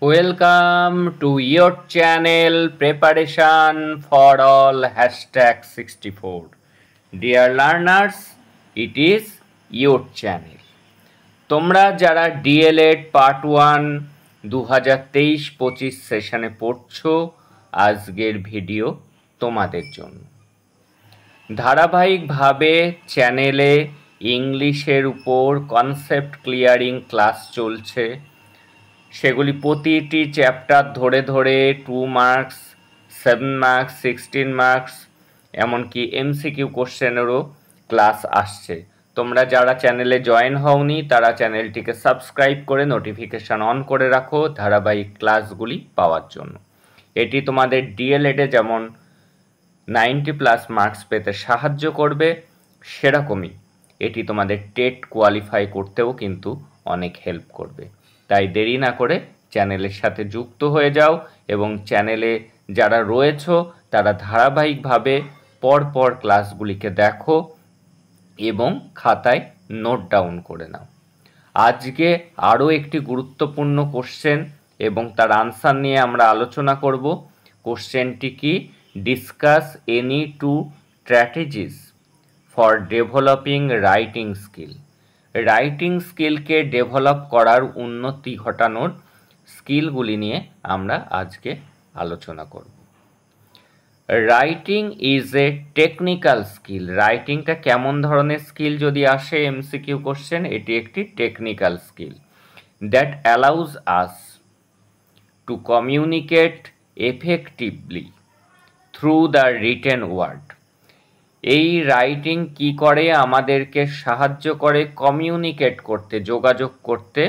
Welcome to your channel Preparation for All #64. Dear learners, it is your channel. তোমরা যারা D.El.Ed part 1 2023-25 সেশনে পড়ছো, আজকের ভিডিও তোমাদের জন্য। ধারাবাহিকভাবে চ্যানেলে ইংলিশের উপর কনসেপ্ট ক্লিয়ারিং ক্লাস চলছে। সেগুলি প্রতিটি চ্যাপ্টার ধরে ধরে 2 মার্কস, 7 মার্কস, 16 মার্কস, এমনকি এমসিকিউ কোশ্চেনেরও ক্লাস আসছে। তোমরা যারা চ্যানেলে জয়েন হওনি তারা চ্যানেলটিকে সাবস্ক্রাইব করে নোটিফিকেশান অন করে রাখো ধারাবাহিক ক্লাসগুলি পাওয়ার জন্য। এটি তোমাদের ডিএলএডে যেমন 90+ মার্কস পেতে সাহায্য করবে, সেরকমই এটি তোমাদের টেট কোয়ালিফাই করতেও কিন্তু অনেক হেল্প করবে। তাই দেরি না করে চ্যানেলের সাথে যুক্ত হয়ে যাও এবং চ্যানেলে যারা রয়েছো তারা ধারাবাহিকভাবে পরপর ক্লাসগুলিকে দেখো এবং খাতায় নোট ডাউন করে নাও। আজকে আরও একটি গুরুত্বপূর্ণ কোশ্চেন এবং তার আনসার নিয়ে আমরা আলোচনা করব। কোশ্চেনটি কি? Discuss any 2 strategies for developing writing skill. Writing স্কিলকে ডেভেলপ করার, উন্নতি ঘটানোর স্কিলগুলি নিয়ে আমরা আজকে আলোচনা করব। Writing is a technical skill. রাইটিংটা কেমন ধরনের স্কিল যদি আসে এমসিকিউ কোশ্চেন, এটি একটি technical skill that allows us to communicate effectively through the written word. এই রাইটিং কি করে? আমাদেরকে সাহায্য করে কমিউনিকেট করতে, যোগাযোগ করতে।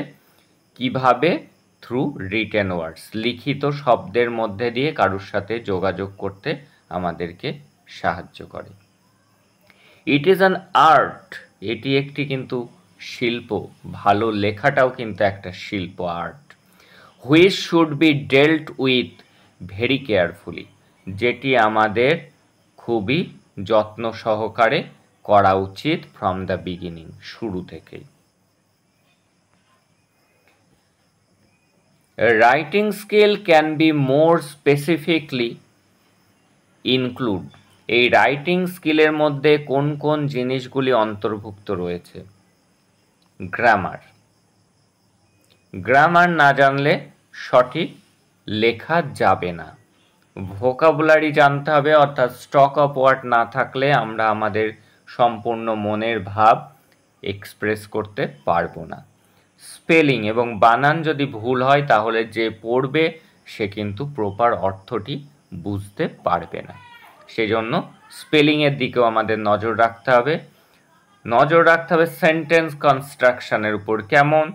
কিভাবে? থ্রু রিটেন ওয়ার্ডস, লিখিত শব্দের মধ্যে দিয়ে কারোর সাথে যোগাযোগ করতে আমাদেরকে সাহায্য করে। It is an art. এটি একটি কিন্তু শিল্প। ভালো লেখাটাও কিন্তু একটা শিল্প, art. Which should be ডেল্ট with very carefully, যেটি আমাদের খুবই যত্ন সহকারে করা উচিত ফ্রম দ্য বিগিনিং, শুরু থেকেই। Writing skill can be more specifically include. এই রাইটিং স্কিলের মধ্যে কোন কোন জিনিসগুলি অন্তর্ভুক্ত রয়েছে? গ্রামার। গ্রামার না জানলে সঠিক লেখা যাবে না। ভোকাবুলারি জানতে হবে, অর্থাৎ স্টক অফ ওয়ার্ড না থাকলে আমরা আমাদের সম্পূর্ণ মনের ভাব এক্সপ্রেস করতে পারবো না। স্পেলিং এবং বানান যদি ভুল হয় তাহলে যে পড়বে সে কিন্তু প্রপার অর্থটি বুঝতে পারবে না। সেজন্য স্পেলিংয়ের দিকেও আমাদের নজর রাখতে হবে। সেন্টেন্স কনস্ট্রাকশনের উপর। কেমন?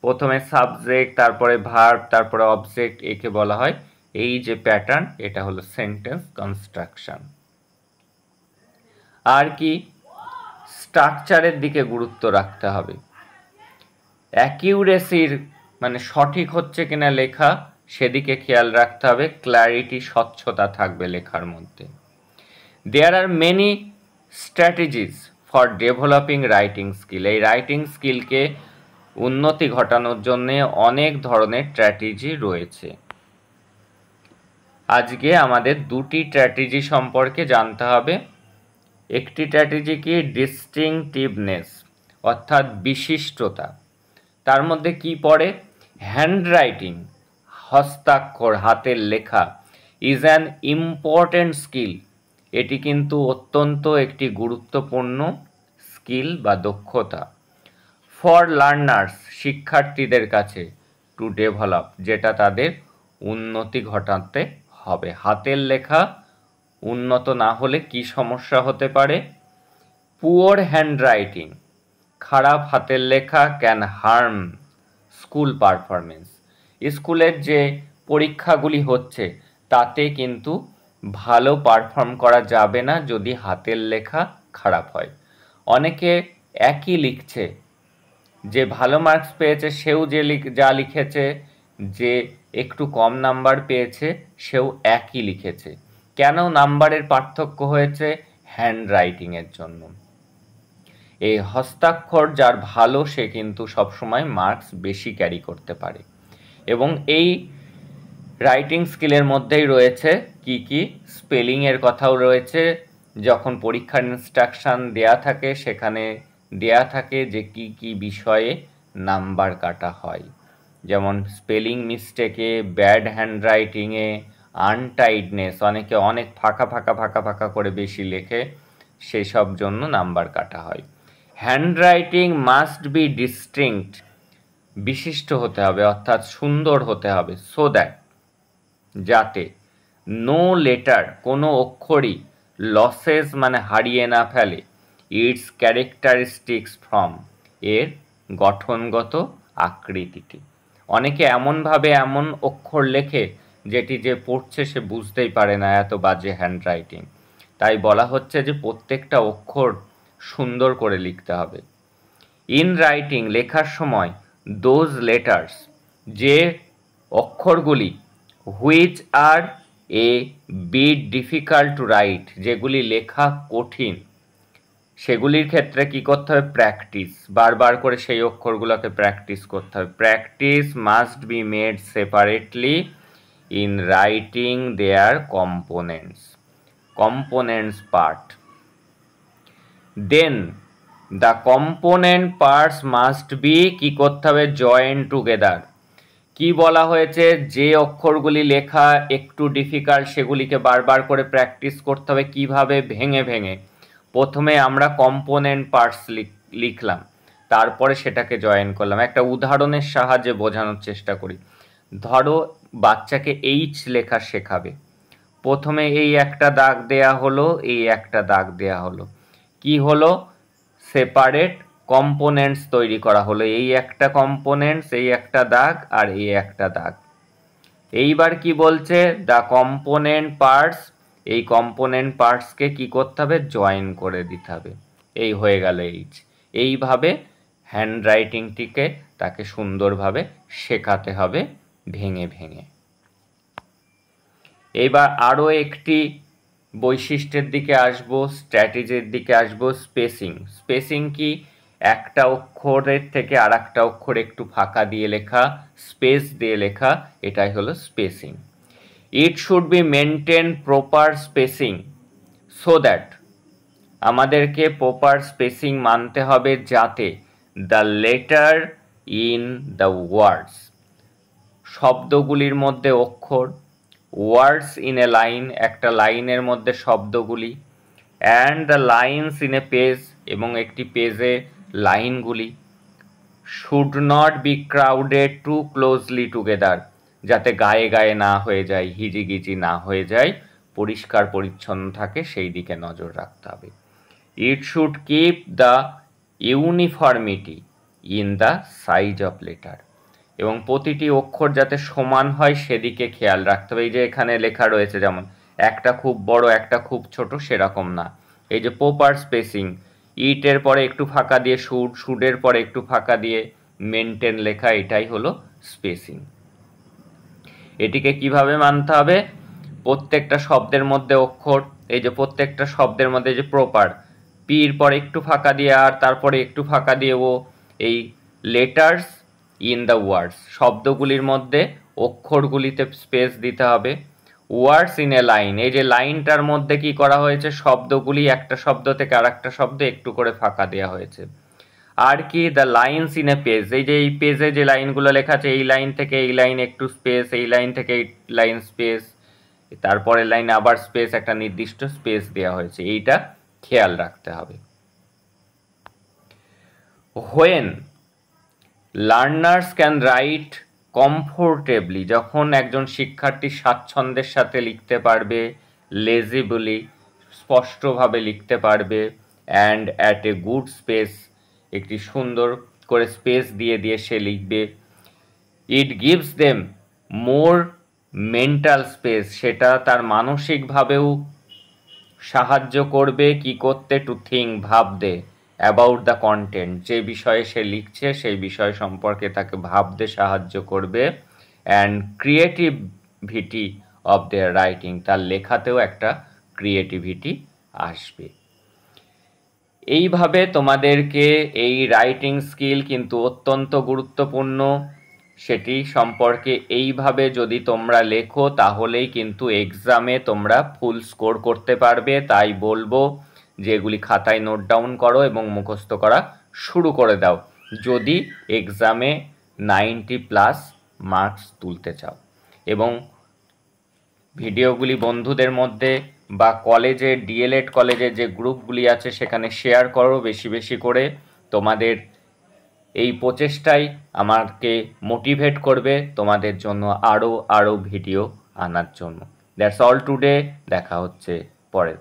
প্রথমে সাবজেক্ট, তারপরে ভার্ব, তারপরে অবজেক্ট, একে বলা হয়, এই যে প্যাটার্ন, এটা হলো সেন্টেন্স কনস্ট্রাকশন। আর কি? স্ট্রাকচারের দিকে গুরুত্ব রাখতে হবে। অ্যাকিউরেসির মানে সঠিক হচ্ছে কিনা লেখা, সেদিকে খেয়াল রাখতে হবে। ক্ল্যারিটি, স্বচ্ছতা থাকবে লেখার মধ্যে। There are many strategies for developing writing skill. এই রাইটিং স্কিলকে উন্নতি ঘটানোর জন্য অনেক ধরনের স্ট্র্যাটেজি রয়েছে। আজকে আমাদের দুটি স্ট্র্যাটেজি সম্পর্কে জানতে হবে। একটি স্ট্র্যাটেজি কি? ডিস্টিংটিভনেস, অর্থাৎ বিশিষ্টতা। তার মধ্যে কি পড়ে? হ্যান্ডরাইটিং, হস্তাক্ষর, হাতের লেখা ইজ অ্যান ইম্পর্ট্যান্ট স্কিল। এটি কিন্তু অত্যন্ত একটি গুরুত্বপূর্ণ স্কিল বা দক্ষতা। ফর লার্নার্স, শিক্ষার্থীদের কাছে, টু ডেভেলপ, যেটা তাদের উন্নতি ঘটাতে হবে। হাতের লেখা উন্নত না হলে কি সমস্যা হতে পারে? পুওর হ্যান্ডরাইটিং, খারাপ হাতের লেখা ক্যান হার্ম স্কুল পারফরমেন্স। স্কুলের যে পরীক্ষাগুলি হচ্ছে তাতে কিন্তু ভালো পারফর্ম করা যাবে না যদি হাতের লেখা খারাপ হয়। অনেকে একই লিখছে, যে ভালো মার্কস পেয়েছে সেও যা লিখেছে, যে একটু কম নাম্বার পেয়েছে সেও একই লিখেছে। কেন নাম্বারের পার্থক্য হয়েছে? হ্যান্ডরাইটিংয়ের জন্য। এই হস্তাক্ষর যার ভালো সে কিন্তু সবসময় মার্কস বেশি ক্যারি করতে পারে। এবং এই রাইটিং স্কিলের মধ্যেই রয়েছে কি স্পেলিংয়ের কথাও রয়েছে। যখন পরীক্ষার ইনস্ট্রাকশান দেয়া থাকে সেখানে দেয়া থাকে যে কি বিষয়ে নাম্বার কাটা হয়, যেমন স্পেলিং মিস্টেকে, ব্যাড হ্যান্ডরাইটিংয়ে, আনটাইডনেস, অনেকে অনেক ফাঁকা ফাঁকা ফাঁকা ফাঁকা করে বেশি লেখে, সেসব জন্য নাম্বার কাটা হয়। হ্যান্ডরাইটিং মাস্ট বি ডিস্টিংক্ট, বিশিষ্ট হতে হবে অর্থাৎ সুন্দর হতে হবে, সো দ্যাট, যাতে নো লেটার, কোনো অক্ষরই লসেস মানে হারিয়ে না ফেলে ইটস ক্যারেক্টারিস্টিক্স ফ্রম, এর গঠনগত আকৃতিটি। অনেকে এমনভাবে এমন অক্ষর লেখে যেটি যে পড়ছে সে বুঝতেই পারে না, এত বাজে হ্যান্ডরাইটিং। তাই বলা হচ্ছে যে প্রত্যেকটা অক্ষর সুন্দর করে লিখতে হবে। ইন রাইটিং, লেখার সময়, দোজ লেটার্স, যে অক্ষরগুলি, which are a bit difficult to write, যেগুলি লেখা কঠিন, সেগুলির ক্ষেত্রে কি করতে হবে? প্র্যাকটিস, বারবার করে সেই অক্ষরগুলোকে প্র্যাকটিস করতে হবে। Practice must be made separately in writing their components part. Then the component parts must be, কি করতে হবে? Join together. কি বলা হয়েছে? যে অক্ষরগুলি লেখা একটু ডিফিকাল্ট সেগুলিকে বারবার করে প্র্যাকটিস করতে হবে। কিভাবে? ভেঙে ভেঙে। প্রথমে আমরা কম্পোনেন্ট পার্টস লিখলাম, তারপরে সেটাকে জয়েন করলাম। একটা উদাহরণের সাহায্যে বোঝানোর চেষ্টা করি। ধরো বাচ্চাকে এইচ লেখা শেখাবে, প্রথমে এই একটা দাগ দেয়া হলো, এই একটা দাগ দেয়া হলো, কি হলো? সেপারেট কম্পোনেন্টস তৈরি করা হলো, এই একটা কম্পোনেন্টস, এই একটা দাগ আর এই একটা দাগ। এইবার কি বলছে? দ্য কম্পোনেন্ট পার্টস, এই কম্পোনেন্ট পার্টসকে কি করতে হবে? জয়েন করে দিতে হবে। এই হয়ে গেল এইচ। এইভাবে হ্যান্ডরাইটিংটিকে তাকে সুন্দরভাবে শেখাতে হবে ভেঙে ভেঙে। এবার আরও একটি বৈশিষ্ট্যের দিকে আসবো, স্ট্র্যাটেজির দিকে আসবো, স্পেসিং। স্পেসিং কি? একটা অক্ষরের থেকে আর একটা অক্ষর একটু ফাঁকা দিয়ে লেখা, স্পেস দিয়ে লেখা, এটাই হলো spacing. It should be maintain proper spacing so that, আমাদেরকে প্রপার স্পেসিং মানতে হবে যাতে the letter in the words, শব্দগুলির মধ্যে অক্ষর, ওয়ার্ডস ইন এ লাইন, একটা লাইনের মধ্যে শব্দগুলি, and the lines in a page, এবং একটি পেজে লাইনগুলি, should not be crowded too closely together, যাতে গায়ে গায়ে না হয়ে যায়, হিজিগিজি না হয়ে যায়, পরিষ্কার পরিচ্ছন্ন থাকে সেই দিকে নজর রাখতে হবে। It should keep the uniformity in the size of letter, এবং প্রতিটি অক্ষর যাতে সমান হয় সেদিকে খেয়াল রাখতে হবে। এই যে এখানে লেখা রয়েছে যেমন একটা খুব বড় একটা খুব ছোট, সেরকম না। এই যে প্রপার স্পেসিং, ইটের পরে একটু ফাঁকা দিয়ে শুড, শুডের পরে একটু ফাঁকা দিয়ে মেনটেন লেখা, এটাই হলো স্পেসিং। এটিকে কিভাবে মানতে হবে? প্রত্যেকটা শব্দের মধ্যে অক্ষর, এই যে প্রত্যেকটা শব্দের মধ্যে যে প্রপার, পির পরে একটু ফাঁকা দিয়ে আর তারপরে একটু ফাঁকা দিয়ে ও, এই লেটার্স ইন দ্য ওয়ার্ডস, শব্দগুলির মধ্যে অক্ষরগুলিতে স্পেস দিতে হবে। ওয়ার্ডস ইন এ লাইন, এই যে লাইনটার মধ্যে কি করা হয়েছে? শব্দগুলি একটা শব্দ থেকে আর একটা শব্দ একটু করে ফাঁকা দেওয়া হয়েছে। আর কি? The lines in a page, এই যে এই পেজে যে লাইনগুলো লেখা আছে, এই লাইন থেকে এই লাইন একটু স্পেস, এই লাইন থেকে এই লাইন স্পেস, তারপরের লাইনে আবার স্পেস, একটা নির্দিষ্ট স্পেস দেওয়া হয়েছে, এইটা খেয়াল রাখতে হবে। When learners can write comfortably, যখন একজন শিক্ষার্থী স্বাচ্ছন্দ্যের সাথে লিখতে পারবে, লেজিবলি, স্পষ্টভাবে লিখতে পারবে, and at a good space, একটি সুন্দর করে স্পেস দিয়ে দিয়ে সে লিখবে। It gives them more mental space, সেটা তার মানসিকভাবেও সাহায্য করবে কি করতে? টু থিঙ্ক, ভাবতে, অ্যাবাউট দ্য কন্টেন্ট, যে বিষয়ে সে লিখছে সেই বিষয় সম্পর্কে তাকে ভাবতে সাহায্য করবে। And creativity of their writing, তার লেখাতেও একটা ক্রিয়েটিভিটি আসবে। এইভাবে তোমাদেরকে এই রাইটিং স্কিল কিন্তু অত্যন্ত গুরুত্বপূর্ণ, সেটি সম্পর্কে এইভাবে যদি তোমরা লেখো তাহলেই কিন্তু এক্সামে তোমরা ফুল স্কোর করতে পারবে। তাই বলবো যে এগুলি খাতায় নোট ডাউন করো এবং মুখস্থ করা শুরু করে দাও যদি এক্সামে 90+ মার্কস তুলতে চাও। এবং ভিডিওগুলি বন্ধুদের মধ্যে বা কলেজে ডিএলএড কলেজে যে গ্রুপগুলি আছে সেখানে শেয়ার করো বেশি বেশি করে। তোমাদের এই প্রচেষ্টাই আমাকে মোটিভেট করবে তোমাদের জন্য আরও ভিডিও আনার জন্য। That's all today. দেখা হচ্ছে পরে।